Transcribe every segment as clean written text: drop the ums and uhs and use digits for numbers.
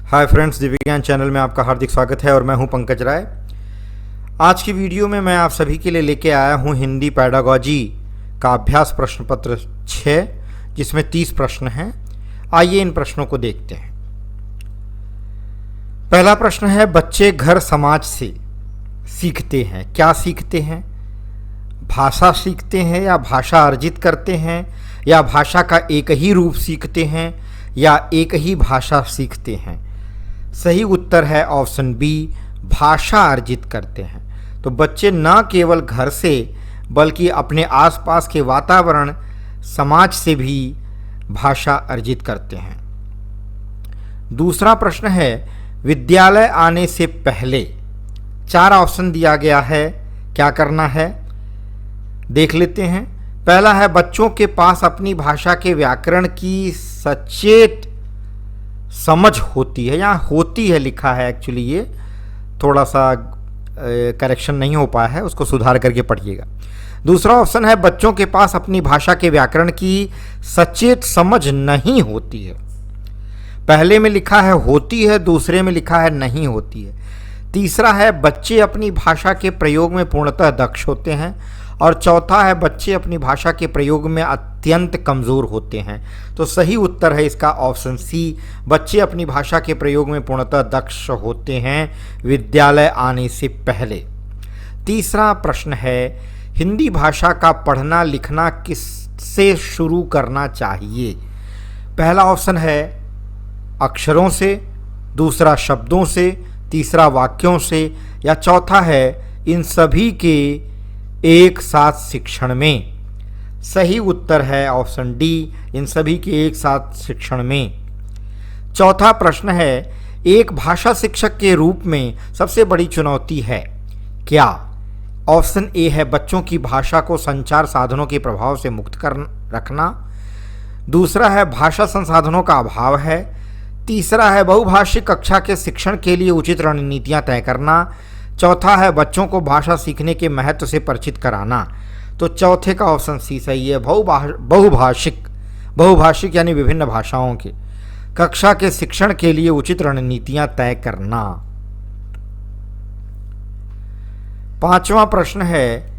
Hi friends, Divya ज्ञान channel में आपका हार्दिक स्वागत है और मैं हूं पंकज राय। आज की वीडियो में मैं आप सभी के लिए लेके आया हूं हिंदी पेडागॉजी का अभ्यास प्रश्न पत्र 6, जिसमें 30 प्रश्न हैं। आइए इन प्रश्नों को देखते हैं। पहला प्रश्न है, बच्चे घर समाज से सीखते हैं। क्या सीखते हैं? भाषा सीखते हैं या भाषा अर्जित करते हैं या भाषा का एक ही रूप सीखते हैं या एक ही भाषा सीखते हैं? सही उत्तर है ऑप्शन बी, भाषा अर्जित करते हैं। तो बच्चे न केवल घर से बल्कि अपने आसपास के वातावरण समाज से भी भाषा अर्जित करते हैं। दूसरा प्रश्न है, विद्यालय आने से पहले 4 ऑप्शन दिया गया है, क्या करना है देख लेते हैं। पहला है, बच्चों के पास अपनी भाषा के व्याकरण की सचेत समझ होती है। यहाँ होती है लिखा है, एक्चुअली ये थोड़ा सा करेक्शन नहीं हो पाया है, उसको सुधार करके पढ़िएगा। दूसरा ऑप्शन है, बच्चों के पास अपनी भाषा के व्याकरण की सचेत समझ नहीं होती है। पहले में लिखा है होती है, दूसरे में लिखा है नहीं होती है। तीसरा है, बच्चे अपनी भाषा के प्रयोग में पूर्णतः दक्ष होते हैं। और चौथा है, बच्चे अपनी भाषा के प्रयोग में अत्यंत कमज़ोर होते हैं। तो सही उत्तर है इसका ऑप्शन सी, बच्चे अपनी भाषा के प्रयोग में पूर्णतः दक्ष होते हैं विद्यालय आने से पहले। तीसरा प्रश्न है, हिंदी भाषा का पढ़ना लिखना किससे शुरू करना चाहिए? पहला ऑप्शन है अक्षरों से, दूसरा शब्दों से, तीसरा वाक्यों से या चौथा है इन सभी के एक साथ शिक्षण में। सही उत्तर है ऑप्शन डी, इन सभी के एक साथ शिक्षण में। चौथा प्रश्न है, एक भाषा शिक्षक के रूप में सबसे बड़ी चुनौती है क्या? ऑप्शन ए है बच्चों की भाषा को संचार साधनों के प्रभाव से मुक्त कर रखना। दूसरा है भाषा संसाधनों का अभाव है। तीसरा है बहुभाषिक कक्षा के शिक्षण के लिए उचित रणनीतियां तय करना। चौथा है बच्चों को भाषा सीखने के महत्व से परिचित कराना। तो चौथे का ऑप्शन सी सही है, बहुभाषिक यानी विभिन्न भाषाओं के कक्षा के शिक्षण के लिए उचित रणनीतियां तय करना। पांचवा प्रश्न है,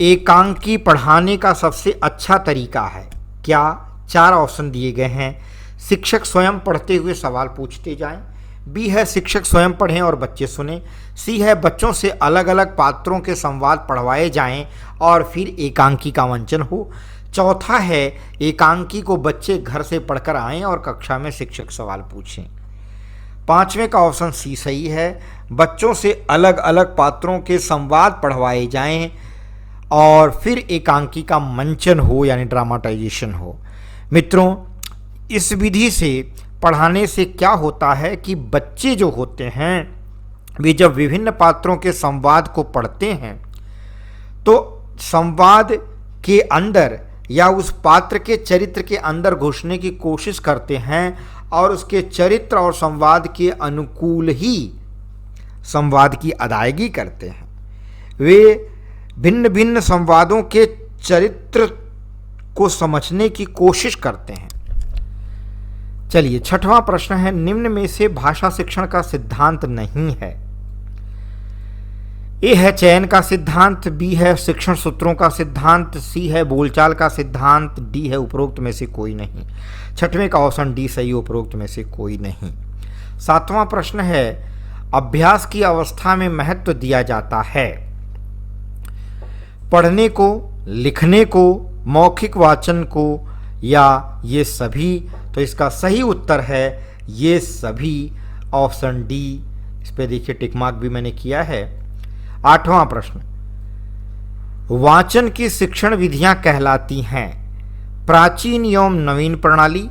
एकांकी पढ़ाने का सबसे अच्छा तरीका है क्या? 4 ऑप्शन दिए गए हैं। शिक्षक स्वयं पढ़ते हुए सवाल पूछते जाएं। बी है शिक्षक स्वयं पढ़ें और बच्चे सुने। सी है बच्चों से अलग अलग पात्रों के संवाद पढ़वाए जाएं और फिर एकांकी का मंचन हो। चौथा है एकांकी को बच्चे घर से पढ़कर आएं और कक्षा में शिक्षक सवाल पूछें। पांचवें का ऑप्शन सी सही है, बच्चों से अलग अलग पात्रों के संवाद पढ़वाए जाएं और फिर एकांकी का मंचन हो यानी ड्रामाटाइजेशन हो। मित्रों, इस विधि से पढ़ाने से क्या होता है कि बच्चे जो होते हैं वे जब विभिन्न पात्रों के संवाद को पढ़ते हैं तो संवाद के अंदर या उस पात्र के चरित्र के अंदर घुसने की कोशिश करते हैं और उसके चरित्र और संवाद के अनुकूल ही संवाद की अदायगी करते हैं। वे भिन्न भिन्न संवादों के चरित्र को समझने की कोशिश करते हैं। चलिए, छठवां प्रश्न है, निम्न में से भाषा शिक्षण का सिद्धांत नहीं है। ए है चयन का सिद्धांत, बी है शिक्षण सूत्रों का सिद्धांत, सी है बोलचाल का सिद्धांत, डी है उपरोक्त में से कोई नहीं। छठवें का ऑप्शन डी सही, उपरोक्त में से कोई नहीं। सातवां प्रश्न है, अभ्यास की अवस्था में महत्व दिया जाता है पढ़ने को, लिखने को, मौखिक वाचन को या ये सभी? तो इसका सही उत्तर है ये सभी, ऑप्शन डी। इस पे देखिए टिक मार्क भी मैंने किया है। आठवां प्रश्न, वाचन की शिक्षण विधियां कहलाती हैं प्राचीन एवं नवीन प्रणाली,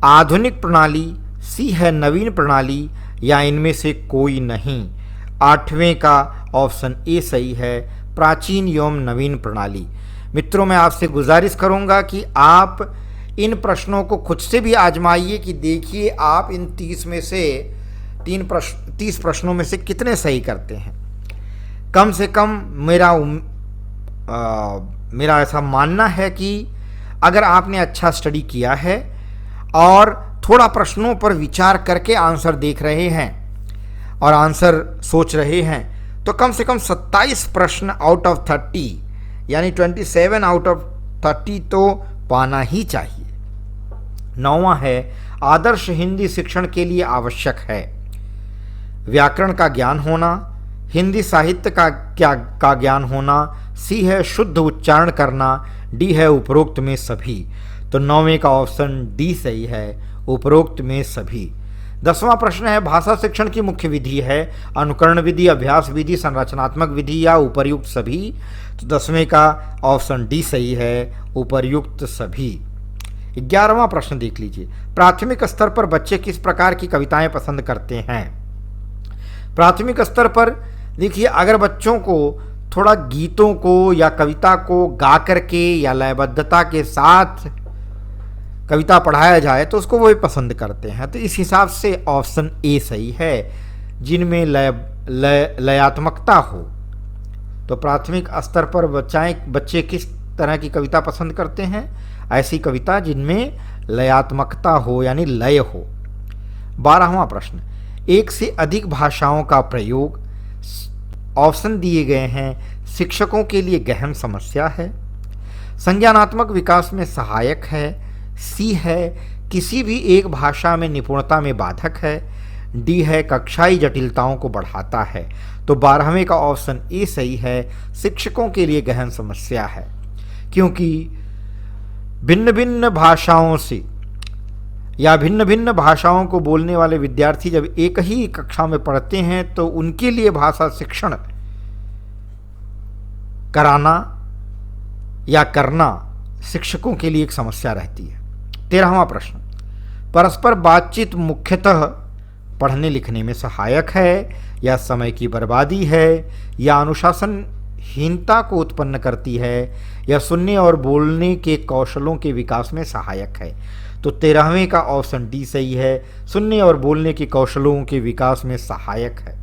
आधुनिक प्रणाली, सी है नवीन प्रणाली या इनमें से कोई नहीं। 8वें का ऑप्शन ए सही है, प्राचीन एवं नवीन प्रणाली। मित्रों, मैं आपसे गुजारिश करूंगा कि आप इन प्रश्नों को खुद से भी आजमाइए कि देखिए आप इन 30 में से 30 प्रश्नों में से कितने सही करते हैं। कम से कम मेरा ऐसा मानना है कि अगर आपने अच्छा स्टडी किया है और थोड़ा प्रश्नों पर विचार करके आंसर देख रहे हैं और आंसर सोच रहे हैं तो कम से कम 27 प्रश्न आउट ऑफ 30 यानी 27 आउट ऑफ 30 तो पाना ही चाहिए। 9वां है आदर्श हिंदी शिक्षण के लिए आवश्यक है व्याकरण का ज्ञान होना, हिंदी साहित्य का ज्ञान होना, सी है शुद्ध उच्चारण करना, डी है उपरोक्त में सभी। तो 9वें का ऑप्शन डी सही है, उपरोक्त में सभी। 10वां प्रश्न है भाषा शिक्षण की मुख्य विधि है अनुकरण विधि, अभ्यास विधि, संरचनात्मक विधि या उपर्युक्त सभी। तो 10वें का ऑप्शन डी सही है, उपर्युक्त सभी। 11वां प्रश्न देख लीजिए, प्राथमिक स्तर पर बच्चे किस प्रकार की कविताएं पसंद करते हैं। प्राथमिक स्तर पर देखिए, अगर बच्चों को थोड़ा गीतों को या कविता को गा करके या लयबद्धता के साथ कविता पढ़ाया जाए तो उसको वो भी पसंद करते हैं। तो इस हिसाब से ऑप्शन ए सही है, जिनमें लयात्मकता हो। तो प्राथमिक स्तर पर बच्चे किस तरह की कविता पसंद करते हैं, ऐसी कविता जिनमें लयात्मकता हो यानी लय हो। 12वां प्रश्न, एक से अधिक भाषाओं का प्रयोग, ऑप्शन दिए गए हैं, शिक्षकों के लिए गहन समस्या है, संज्ञानात्मक विकास में सहायक है, सी है किसी भी एक भाषा में निपुणता में बाधक है, डी है कक्षाई जटिलताओं को बढ़ाता है। तो 12वें का ऑप्शन ए सही है, शिक्षकों के लिए गहन समस्या है, क्योंकि भिन्न भिन्न भाषाओं से या भिन्न भिन्न भाषाओं को बोलने वाले विद्यार्थी जब एक ही कक्षा में पढ़ते हैं तो उनके लिए भाषा शिक्षण कराना या करना शिक्षकों के लिए एक समस्या रहती है। 13वां प्रश्न, परस्पर बातचीत मुख्यतः पढ़ने लिखने में सहायक है या समय की बर्बादी है या अनुशासनहीनता को उत्पन्न करती है या सुनने और बोलने के कौशलों के विकास में सहायक है। तो 13वें का ऑप्शन डी सही है, सुनने और बोलने के कौशलों के विकास में सहायक है।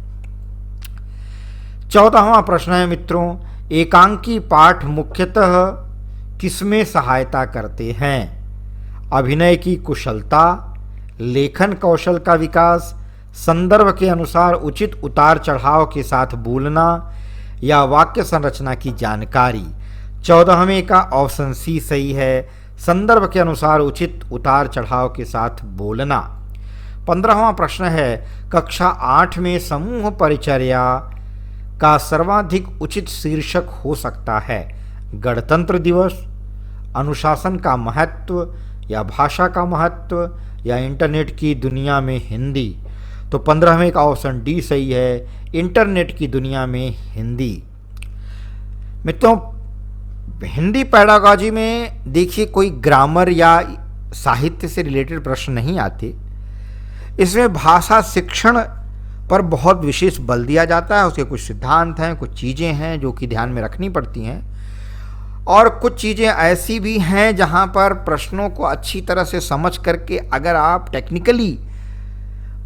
14वां प्रश्न है मित्रों, एकांकी पाठ मुख्यतः किसमें सहायता करते हैं, अभिनय की कुशलता, लेखन कौशल का विकास, संदर्भ के अनुसार उचित उतार चढ़ाव के साथ बोलना या वाक्य संरचना की जानकारी। 14वें का ऑप्शन सी सही है, संदर्भ के अनुसार उचित उतार चढ़ाव के साथ बोलना। 15वां प्रश्न है, कक्षा 8 में समूह परिचर्या का सर्वाधिक उचित शीर्षक हो सकता है गणतंत्र दिवस, अनुशासन का महत्व या भाषा का महत्व या इंटरनेट की दुनिया में हिंदी। तो 15वें का ऑप्शन डी सही है, इंटरनेट की दुनिया में हिंदी। मित्रों, हिंदी पैडागॉजी में देखिए कोई ग्रामर या साहित्य से रिलेटेड प्रश्न नहीं आते, इसमें भाषा शिक्षण पर बहुत विशेष बल दिया जाता है। उसके कुछ सिद्धांत हैं, कुछ चीज़ें हैं जो कि ध्यान में रखनी पड़ती हैं, और कुछ चीज़ें ऐसी भी हैं जहां पर प्रश्नों को अच्छी तरह से समझ करके अगर आप टेक्निकली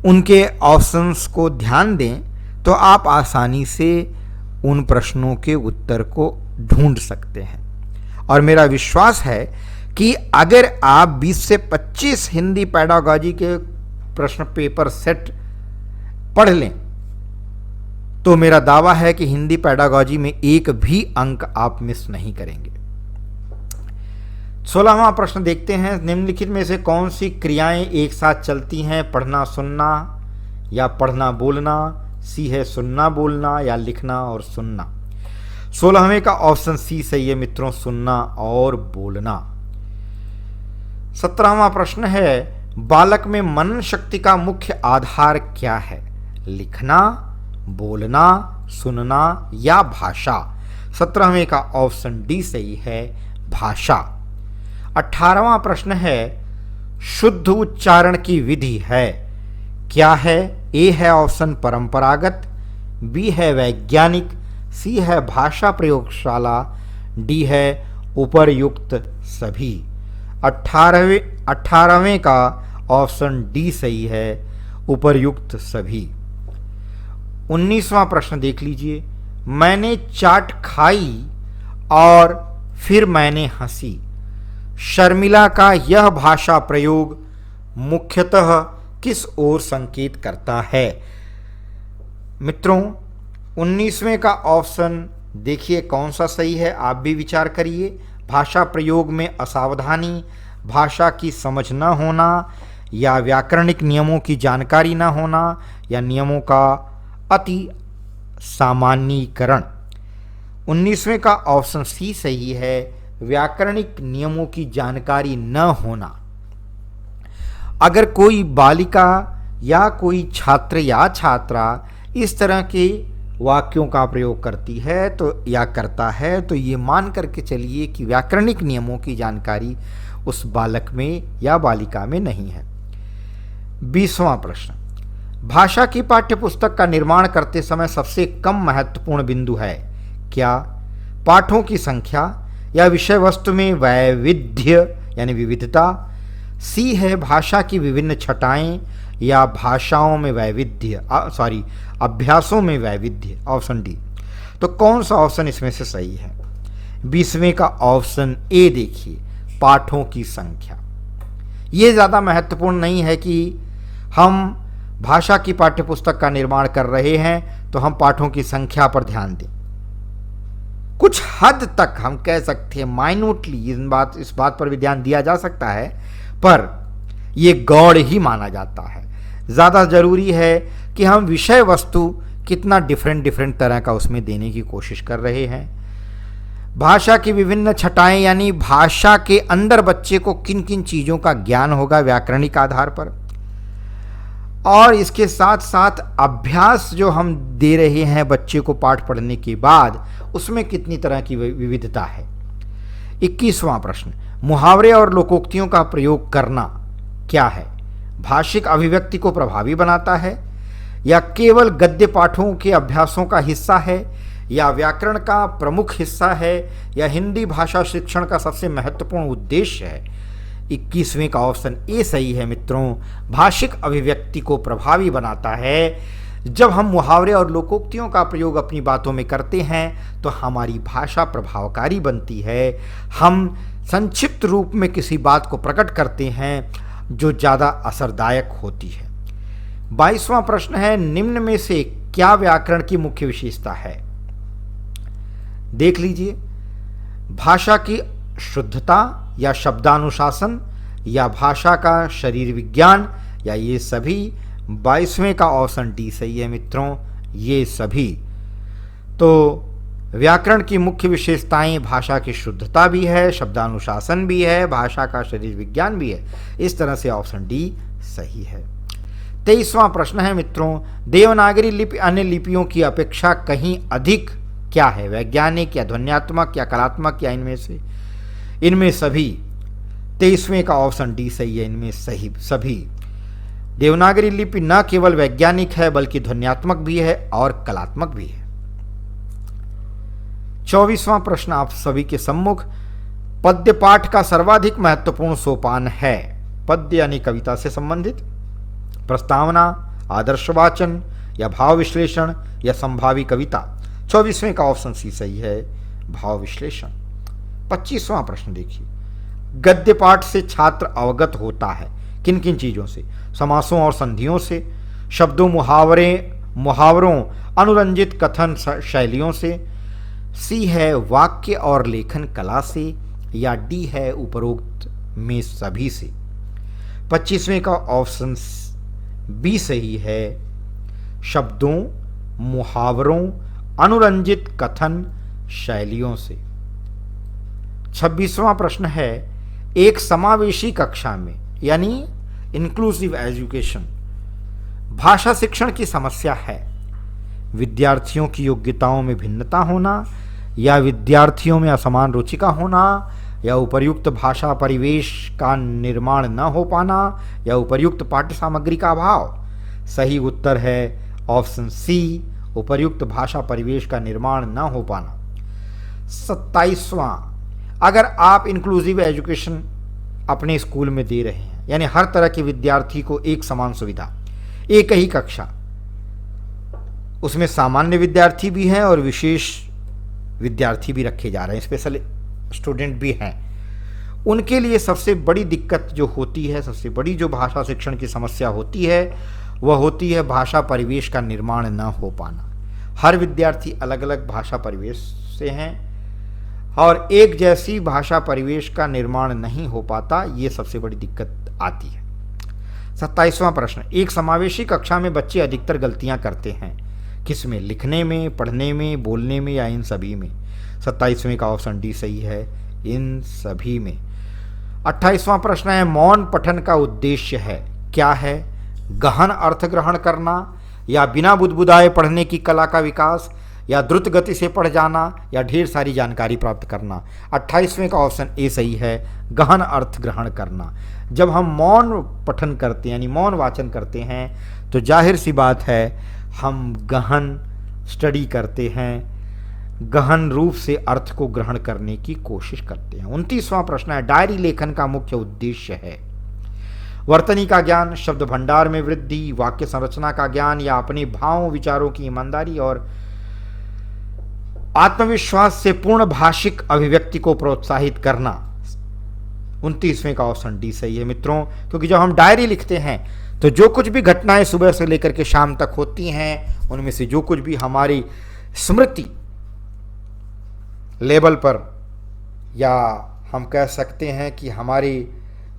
उनके ऑप्शंस को ध्यान दें तो आप आसानी से उन प्रश्नों के उत्तर को ढूंढ सकते हैं। और मेरा विश्वास है कि अगर आप 20 से 25 हिंदी पैडागॉजी के प्रश्न पेपर सेट पढ़ लें तो मेरा दावा है कि हिंदी पैडागॉजी में एक भी अंक आप मिस नहीं करेंगे। 16वां प्रश्न देखते हैं, निम्नलिखित में से कौन सी क्रियाएं एक साथ चलती हैं, पढ़ना सुनना या पढ़ना बोलना, सी है सुनना बोलना या लिखना और सुनना। 16वें का ऑप्शन सी सही है मित्रों, सुनना और बोलना। 17वां प्रश्न है, बालक में मनन शक्ति का मुख्य आधार क्या है, लिखना, बोलना, सुनना या भाषा। 17वें का ऑप्शन डी सही है, भाषा। 18वां प्रश्न है, शुद्ध उच्चारण की विधि है, क्या है, ए है ऑप्शन परंपरागत, बी है वैज्ञानिक, सी है भाषा प्रयोगशाला, डी है उपर्युक्त सभी। 18वें का ऑप्शन डी सही है, उपर्युक्त सभी। 19वां प्रश्न देख लीजिए, मैंने चाट खाई और फिर मैंने हंसी, शर्मिला का यह भाषा प्रयोग मुख्यतः किस ओर संकेत करता है? मित्रों, 19वें का ऑप्शन देखिए कौन सा सही है, आप भी विचार करिए। भाषा प्रयोग में असावधानी, भाषा की समझ न होना, या व्याकरणिक नियमों की जानकारी न होना, या नियमों का अति सामान्यीकरण। 19वें का ऑप्शन सी सही है, व्याकरणिक नियमों की जानकारी न होना। अगर कोई बालिका या कोई छात्र या छात्रा इस तरह के वाक्यों का प्रयोग करती है तो या करता है तो ये मान करके चलिए कि व्याकरणिक नियमों की जानकारी उस बालक में या बालिका में नहीं है। 20वां प्रश्न, भाषा की पाठ्यपुस्तक का निर्माण करते समय सबसे कम महत्वपूर्ण बिंदु है क्या? पाठों की संख्या, या विषय वस्तु में वैविध्य यानी विविधता, सी है भाषा की विभिन्न छटाएं, या भाषाओं में वैविध्य अभ्यासों में वैविध्य, ऑप्शन डी। तो कौन सा ऑप्शन इसमें से सही है? 20वें का ऑप्शन ए देखिए, पाठों की संख्या। ये ज़्यादा महत्वपूर्ण नहीं है कि हम भाषा की पाठ्यपुस्तक का निर्माण कर रहे हैं तो हम पाठों की संख्या पर ध्यान दें। कुछ हद तक हम कह सकते हैं माइन्यूटली इस बात पर भी ध्यान दिया जा सकता है, पर यह गौड़ ही माना जाता है। ज़्यादा ज़रूरी है कि हम विषय वस्तु कितना डिफरेंट तरह का उसमें देने की कोशिश कर रहे हैं। भाषा की विभिन्न छटाएं यानी भाषा के अंदर बच्चे को किन किन चीज़ों का ज्ञान होगा व्याकरणिक आधार पर, और इसके साथ साथ अभ्यास जो हम दे रहे हैं बच्चे को पाठ पढ़ने के बाद, उसमें कितनी तरह की विविधता है। 21वां प्रश्न, मुहावरे और लोकोक्तियों का प्रयोग करना क्या है? भाषिक अभिव्यक्ति को प्रभावी बनाता है, या केवल गद्य पाठों के अभ्यासों का हिस्सा है, या व्याकरण का प्रमुख हिस्सा है, या हिंदी भाषा शिक्षण का सबसे महत्वपूर्ण उद्देश्य है? 21वें का ऑप्शन ए सही है मित्रों, भाषिक अभिव्यक्ति को प्रभावी बनाता है। जब हम मुहावरे और लोकोक्तियों का प्रयोग अपनी बातों में करते हैं तो हमारी भाषा प्रभावकारी बनती है। हम संक्षिप्त रूप में किसी बात को प्रकट करते हैं जो ज़्यादा असरदायक होती है। 22वां प्रश्न है, निम्न में से क्या व्याकरण की मुख्य विशेषता है? देख लीजिए, भाषा की शुद्धता, या शब्दानुशासन, या भाषा का शरीर विज्ञान, या ये सभी। 22वें का ऑप्शन डी सही है मित्रों, ये सभी। तो व्याकरण की मुख्य विशेषताएं भाषा की शुद्धता भी है, शब्दानुशासन भी है, भाषा का शरीर विज्ञान भी है। इस तरह से ऑप्शन डी सही है। 23वां प्रश्न है मित्रों, देवनागरी लिपि अन्य लिपियों की अपेक्षा कहीं अधिक क्या है? वैज्ञानिक, या ध्वन्यात्मक, या कलात्मक, या इनमें से? इनमें सभी। 23वें का ऑप्शन डी सही है, इनमें सही सभी। देवनागरी लिपि न केवल वैज्ञानिक है बल्कि ध्वन्यात्मक भी है और कलात्मक भी है। 24वां प्रश्न आप सभी के सम्मुख, पद्य पाठ का सर्वाधिक महत्वपूर्ण सोपान है? पद्य यानी कविता से संबंधित, प्रस्तावना, आदर्शवाचन, या भाव विश्लेषण, या संभावी कविता? 24वें का ऑप्शन सी सही है, भाव विश्लेषण। 25वां प्रश्न देखिए, गद्य पाठ से छात्र अवगत होता है किन किन चीज़ों से? समासों और संधियों से, शब्दों मुहावरों अनुरंजित कथन शैलियों से, सी है वाक्य और लेखन कला से, या डी है उपरोक्त में सभी से? 25वें का ऑप्शन बी सही है, शब्दों मुहावरों अनुरंजित कथन शैलियों से। 26वां प्रश्न है, एक समावेशी कक्षा में यानी इंक्लूसिव एजुकेशन भाषा शिक्षण की समस्या है? विद्यार्थियों की योग्यताओं में भिन्नता होना, या विद्यार्थियों में असमान रुचि का होना, या उपर्युक्त भाषा परिवेश का निर्माण न हो पाना, या उपर्युक्त पाठ्य सामग्री का अभाव? सही उत्तर है ऑप्शन सी, उपर्युक्त भाषा परिवेश का निर्माण न हो पाना। 27वां, अगर आप इंक्लूसिव एजुकेशन अपने स्कूल में दे रहे हैं यानी हर तरह के विद्यार्थी को एक समान सुविधा, एक ही कक्षा, उसमें सामान्य विद्यार्थी भी हैं और विशेष विद्यार्थी भी रखे जा रहे हैं, स्पेशल स्टूडेंट भी हैं, उनके लिए सबसे बड़ी दिक्कत जो होती है, सबसे बड़ी जो भाषा शिक्षण की समस्या होती है, वह होती है भाषा परिवेश का निर्माण न हो पाना। हर विद्यार्थी अलग अलग भाषा परिवेश से हैं और एक जैसी भाषा परिवेश का निर्माण नहीं हो पाता, ये सबसे बड़ी दिक्कत आती है। 27वां प्रश्न, एक समावेशी कक्षा में बच्चे अधिकतर गलतियां करते हैं, किसमें? लिखने में, पढ़ने में, बोलने में या इन सभी में? 27वें का ऑप्शन डी सही है, इन सभी में। 28वां प्रश्न है, मौन पठन का उद्देश्य है, क्या है? गहन अर्थ ग्रहण करना, या बिना बुदबुदाए पढ़ने की कला का विकास, या द्रुत गति से पढ़ जाना, या ढेर सारी जानकारी प्राप्त करना? 28वें का ऑप्शन ए सही है, गहन अर्थ ग्रहण करना। जब हम मौन पठन करते हैं यानी मौन वाचन करते हैं तो जाहिर सी बात है हम गहन स्टडी करते हैं, गहन रूप से अर्थ को ग्रहण करने की कोशिश करते हैं। 29वां प्रश्न है, डायरी लेखन का मुख्य उद्देश्य है? वर्तनी का ज्ञान, शब्द भंडार में वृद्धि, वाक्य संरचना का ज्ञान, या अपने भावों विचारों की ईमानदारी और आत्मविश्वास से पूर्ण भाषिक अभिव्यक्ति को प्रोत्साहित करना? 29वें का ऑप्शन डी सही है मित्रों, क्योंकि जब हम डायरी लिखते हैं तो जो कुछ भी घटनाएं सुबह से लेकर के शाम तक होती हैं, उनमें से जो कुछ भी हमारी स्मृति लेवल पर, या हम कह सकते हैं कि हमारी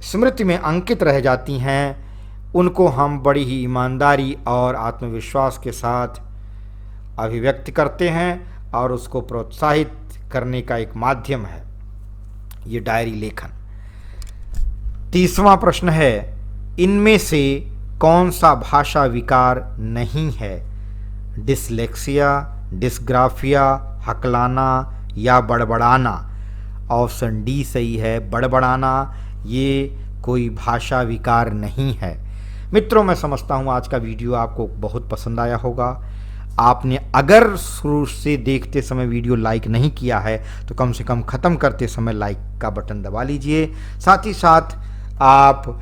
स्मृति में अंकित रह जाती हैं, उनको हम बड़ी ही ईमानदारी और आत्मविश्वास के साथ अभिव्यक्त करते हैं और उसको प्रोत्साहित करने का एक माध्यम है ये डायरी लेखन। 30वां प्रश्न है, इनमें से कौन सा भाषा विकार नहीं है? डिसलेक्सिया, डिस्ग्राफिया, हकलाना या बड़बड़ाना? ऑप्शन डी सही है, बड़बड़ाना ये कोई भाषा विकार नहीं है। मित्रों, मैं समझता हूँ आज का वीडियो आपको बहुत पसंद आया होगा। आपने अगर शुरू से देखते समय वीडियो लाइक नहीं किया है तो कम से कम ख़त्म करते समय लाइक का बटन दबा लीजिए। साथ ही साथ आप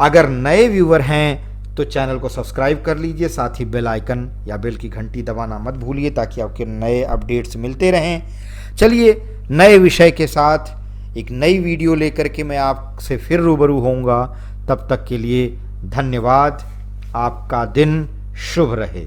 अगर नए व्यूअर हैं तो चैनल को सब्सक्राइब कर लीजिए, साथ ही बेल आइकन या बेल की घंटी दबाना मत भूलिए ताकि आपके नए अपडेट्स मिलते रहें। चलिए, नए विषय के साथ एक नई वीडियो लेकर के मैं आपसे फिर रूबरू होऊंगा। तब तक के लिए धन्यवाद। आपका दिन शुभ रहे।